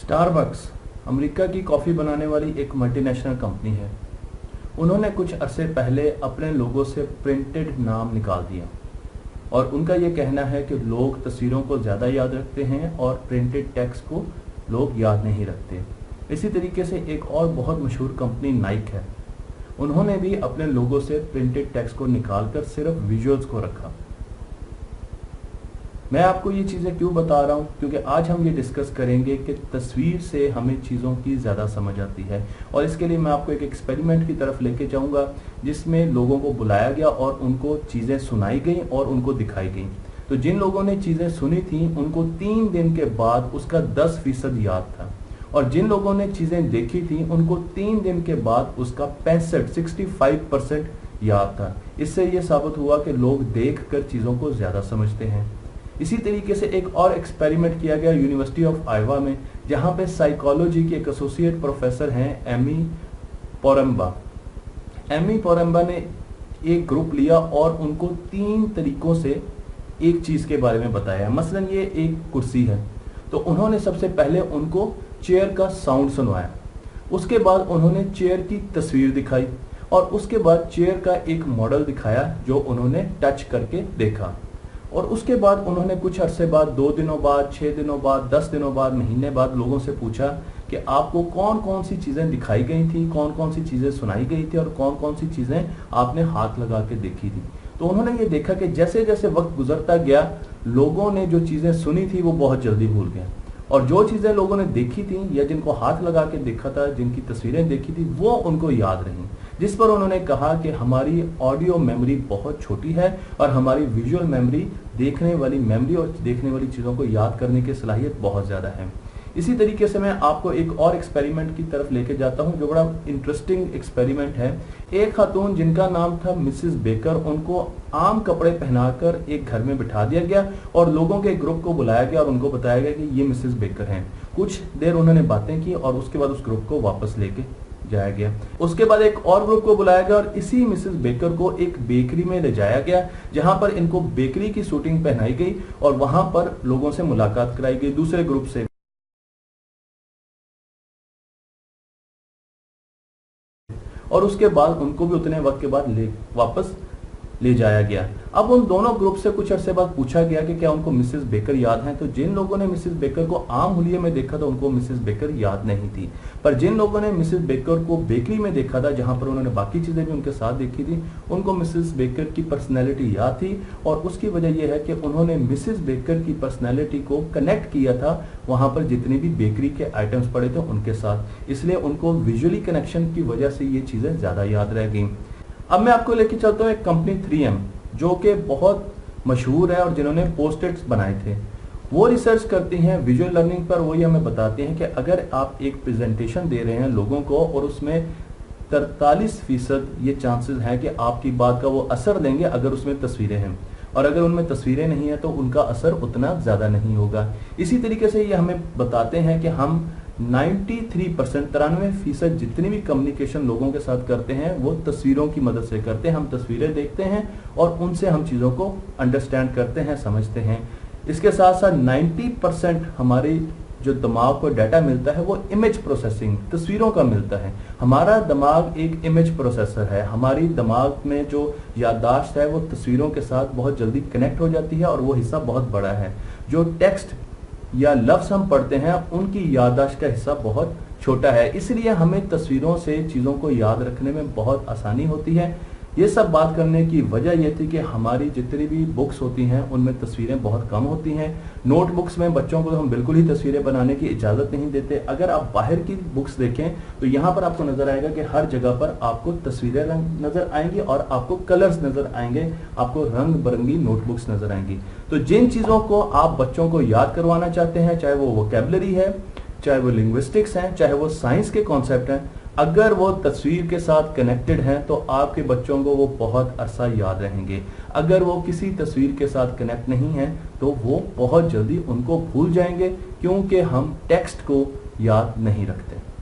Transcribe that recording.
Starbucks America की coffee बनाने वाली एक मल्टीनेशनल कंपनी है। उन्होंने कुछ अरसे पहले अपने लोगों से प्रिंटेड नाम निकाल दिया और उनका ये कहना है कि लोग तस्वीरों को ज़्यादा याद रखते हैं और प्रिंटेड टेक्स्ट को लोग याद नहीं रखते। इसी तरीके से एक और बहुत मशहूर कंपनी नाइक है। उन्होंने भी अपने लोगों से प्रिंटेड टेक्स्ट को निकालकर सिर्फ विजुअल्स को रखा। मैं आपको ये चीज़ें क्यों बता रहा हूँ, क्योंकि आज हम ये डिस्कस करेंगे कि तस्वीर से हमें चीज़ों की ज़्यादा समझ आती है। और इसके लिए मैं आपको एक एक्सपेरिमेंट की तरफ लेके जाऊँगा जिसमें लोगों को बुलाया गया और उनको चीज़ें सुनाई गई और उनको दिखाई गई। तो जिन लोगों ने चीज़ें सुनी थी उनको 3 दिन के बाद उसका 10% याद था, और जिन लोगों ने चीज़ें देखी थी उनको 3 दिन के बाद उसका 65% याद था। इससे ये साबित हुआ कि लोग देख कर चीज़ों को ज़्यादा समझते हैं। इसी तरीके से एक और एक्सपेरिमेंट किया गया यूनिवर्सिटी ऑफ आयोवा में, जहां पे साइकोलॉजी के एक एसोसिएट प्रोफेसर हैं एमी पोरम्बा। एमी पोरम्बा ने एक ग्रुप लिया और उनको 3 तरीकों से एक चीज के बारे में बताया। मसलन ये एक कुर्सी है, तो उन्होंने सबसे पहले उनको चेयर का साउंड सुनवाया। उसके बाद उन्होंने चेयर की तस्वीर दिखाई और उसके बाद चेयर का एक मॉडल दिखाया जो उन्होंने टच करके देखा। और उसके बाद उन्होंने कुछ अरसे बाद, 2 दिनों बाद, 6 दिनों बाद, 10 दिनों बाद, महीने बाद लोगों से पूछा कि आपको कौन कौन सी चीजें दिखाई गई थी, कौन कौन सी चीजें सुनाई गई थी और कौन कौन सी चीजें आपने हाथ लगा के देखी थी। तो उन्होंने ये देखा कि जैसे जैसे वक्त गुजरता गया, लोगों ने जो चीजें सुनी थी वो बहुत जल्दी भूल गए, और जो चीजें लोगों ने देखी थी या जिनको हाथ लगा के देखा था, जिनकी तस्वीरें देखी थी, वो उनको याद रही। जिस पर उन्होंने कहा कि हमारी ऑडियो मेमोरी बहुत छोटी है और हमारी विजुअल मेमोरी, देखने वाली मेमोरी और देखने वाली चीज़ों को याद करने की सलाहियत बहुत ज़्यादा है। इसी तरीके से मैं आपको एक और एक्सपेरिमेंट की तरफ लेके जाता हूं जो बड़ा इंटरेस्टिंग एक्सपेरिमेंट है। एक खातून जिनका नाम था मिसेस बेकर, उनको आम कपड़े पहनाकर एक घर में बिठा दिया गया और लोगों के ग्रुप को बुलाया गया और उनको बताया गया कि ये मिसेस बेकर हैं। कुछ देर उन्होंने बातें की और उसके बाद उस ग्रुप को वापस लेके जाया गया। उसके बाद एक और ग्रुप को बुलाया गया और इसी मिसेस बेकर को एक बेकरी में ले जाया गया, जहां पर इनको बेकरी की शूटिंग पहनाई गई और वहां पर लोगों से मुलाकात कराई गई दूसरे ग्रुप से। और उसके बाद उनको भी उतने वक्त के बाद वापस ले जाया गया। अब उन दोनों ग्रुप से कुछ अरसे बाद पूछा गया कि क्या उनको मिसेस बेकर याद हैं। तो जिन लोगों ने मिसेस बेकर को आम हुलिये में देखा था उनको मिसेस बेकर याद नहीं थी, पर जिन लोगों ने मिसेस बेकर को बेकरी में देखा था, जहां पर उन्होंने बाकी चीजें भी उनके साथ देखी थी, उनको मिसेस बेकर की पर्सनैलिटी याद थी। और उसकी वजह यह है कि उन्होंने मिसेस बेकर की पर्सनैलिटी को कनेक्ट किया था वहां पर जितने भी बेकरी के आइटम्स पड़े थे उनके साथ, इसलिए उनको विजुअली कनेक्शन की वजह से ये चीजें ज्यादा याद रह गई। अब मैं आपको लेके चलता हूँ एक कंपनी 3M जो कि बहुत मशहूर है और जिन्होंने पोस्ट-इट्स बनाए थे। वो रिसर्च करती हैं विजुअल लर्निंग पर। वो ये हमें बताते हैं कि अगर आप एक प्रेजेंटेशन दे रहे हैं लोगों को और उसमें 43% ये चांसेस हैं कि आपकी बात का वो असर देंगे अगर उसमें तस्वीरें हैं, और अगर उनमें तस्वीरें नहीं है तो उनका असर उतना ज्यादा नहीं होगा। इसी तरीके से ये हमें बताते हैं कि हम 93% जितनी भी कम्युनिकेशन लोगों के साथ करते हैं वो तस्वीरों की मदद से करते हैं। हम तस्वीरें देखते हैं और उनसे हम चीज़ों को अंडरस्टैंड करते हैं, समझते हैं। इसके साथ साथ 90% हमारे जो दिमाग को डाटा मिलता है वो इमेज प्रोसेसिंग, तस्वीरों का मिलता है। हमारा दिमाग एक इमेज प्रोसेसर है। हमारी दिमाग में जो याददाश्त है वो तस्वीरों के साथ बहुत जल्दी कनेक्ट हो जाती है और वो हिस्सा बहुत बड़ा है। जो टेक्स्ट या लफ्ज हम पढ़ते हैं उनकी याददाश्त का हिस्सा बहुत छोटा है, इसलिए हमें तस्वीरों से चीज़ों को याद रखने में बहुत आसानी होती है। ये सब बात करने की वजह यह थी कि हमारी जितनी भी बुक्स होती हैं उनमें तस्वीरें बहुत कम होती हैं। नोटबुक्स में बच्चों को हम बिल्कुल ही तस्वीरें बनाने की इजाज़त नहीं देते। अगर आप बाहर की बुक्स देखें तो यहाँ पर आपको नज़र आएगा कि हर जगह पर आपको तस्वीरें नज़र आएंगी और आपको कलर्स नज़र आएंगे, आपको रंग बिरंगी नोटबुक्स नज़र आएंगी। तो जिन चीज़ों को आप बच्चों को याद करवाना चाहते हैं, चाहे वो वोकैबुलरी है, चाहे वो लिंग्विस्टिक्स हैं, चाहे वो साइंस के कॉन्सेप्ट हैं, अगर वो तस्वीर के साथ कनेक्टेड हैं तो आपके बच्चों को वो बहुत अरसा याद रहेंगे। अगर वो किसी तस्वीर के साथ कनेक्ट नहीं है तो वो बहुत जल्दी उनको भूल जाएंगे, क्योंकि हम टेक्स्ट को याद नहीं रखते।